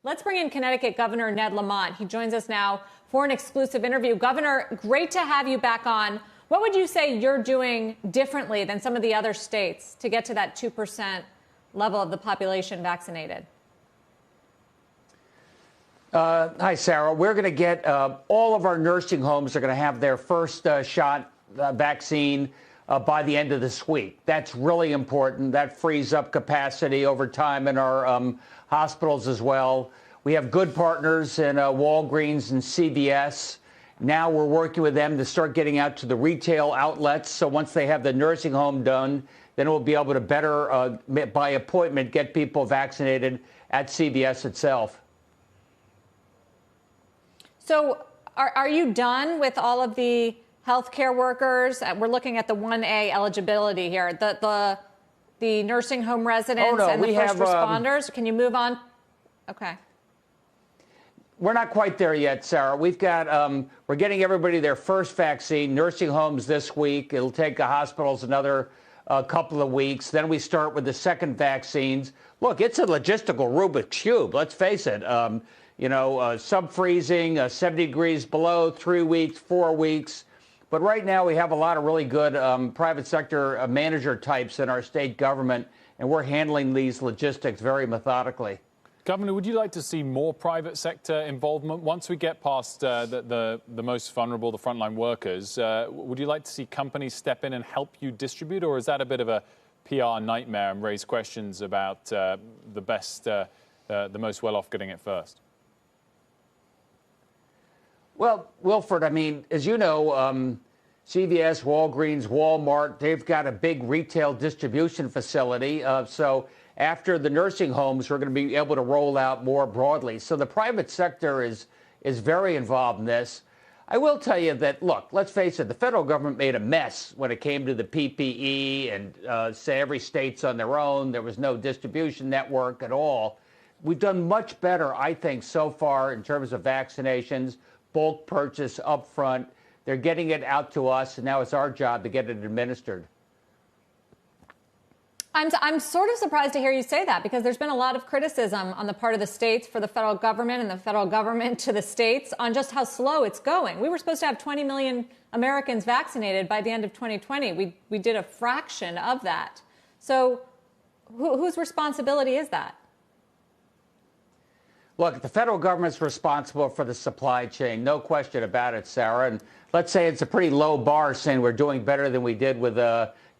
Let's bring in Connecticut Governor Ned Lamont. He joins us now for an exclusive interview. Governor, great to have you back on. What would you say you're doing differently than some of the other states to get to that 2% level of the population vaccinated? Hi, Sarah. We're going to get all of our nursing homes are going to have their first shot vaccine by the end of this week. That's really important. That frees up capacity over time in our hospitals as well. We have good partners in Walgreens and CVS. Now we're working with them to start getting out to the retail outlets. So once they have the nursing home done, then we'll be able to better, by appointment, get people vaccinated at CVS itself. So are you done with all of the healthcare workers? We're looking at the 1A eligibility here. The nursing home residents and the first responders. Can you move on? Okay. We're not quite there yet, Sarah. We've got we're getting everybody their first vaccine. Nursing homes this week. It'll take the hospitals another couple of weeks. Then we start with the second vaccines. Look, it's a logistical Rubik's cube. Let's face it. Sub-freezing, 70 degrees below, 3 weeks, 4 weeks. But right now we have a lot of really good private sector manager types in our state government, and we're handling these logistics very methodically. Governor, would you like to see more private sector involvement once we get past the most vulnerable, the frontline workers? Would you like to see companies step in and help you distribute, or is that a bit of a PR nightmare and raise questions about the most well-off getting it first? Well, Wilford, I mean, as you know, CVS, Walgreens, Walmart, they've got a big retail distribution facility. So after the nursing homes, we're going to be able to roll out more broadly. So the private sector is very involved in this. I will tell you that, look, let's face it, the federal government made a mess when it came to the PPE and say every state's on their own. There was no distribution network at all. We've done much better, I think, so far in terms of vaccinations, bulk purchase up front. They're getting it out to us, and now it's our job to get it administered. I'm sort of surprised to hear you say that, because there's been a lot of criticism on the part of the states for the federal government and the federal government to the states on just how slow it's going. We were supposed to have 20 million Americans vaccinated by the end of 2020. We did a fraction of that. So whose responsibility is that? Look, the federal government's responsible for the supply chain, no question about it, Sarah. And let's say it's a pretty low bar saying we're doing better than we did with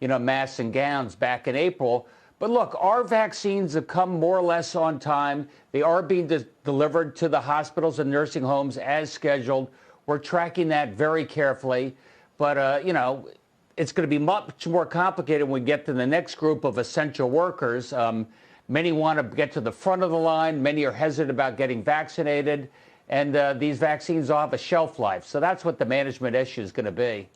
masks and gowns back in April. But look, our vaccines have come more or less on time. They are being delivered to the hospitals and nursing homes as scheduled. We're tracking that very carefully. But, it's going to be much more complicated when we get to the next group of essential workers. Many want to get to the front of the line. Many are hesitant about getting vaccinated. And these vaccines all have a shelf life. So that's what the management issue is going to be.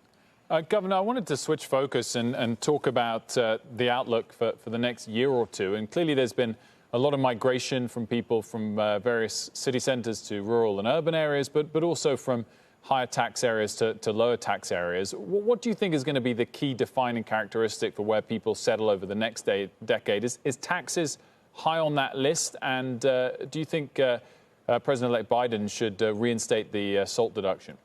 Governor, I wanted to switch focus and talk about the outlook for the next year or two. And clearly there's been a lot of migration from people from various city centers to rural and urban areas, but also from higher tax areas to lower tax areas. What do you think is going to be the key defining characteristic for where people settle over the next decade? Is taxes high on that list? And do you think President-elect Biden should reinstate the SALT deduction?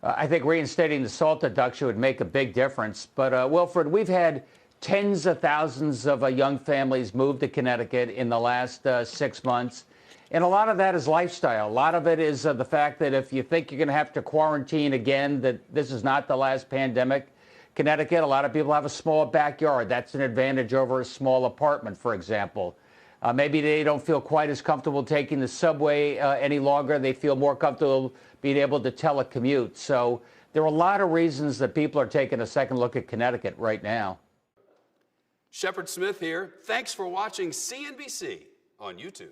I think reinstating the SALT deduction would make a big difference. But, Wilfred, we've had tens of thousands of young families move to Connecticut in the last 6 months. And a lot of that is lifestyle. A lot of it is the fact that if you think you're going to have to quarantine again, that this is not the last pandemic. Connecticut, a lot of people have a small backyard. That's an advantage over a small apartment, for example. Maybe they don't feel quite as comfortable taking the subway any longer. They feel more comfortable being able to telecommute. So there are a lot of reasons that people are taking a second look at Connecticut right now. Shepard Smith here. Thanks for watching CNBC on YouTube.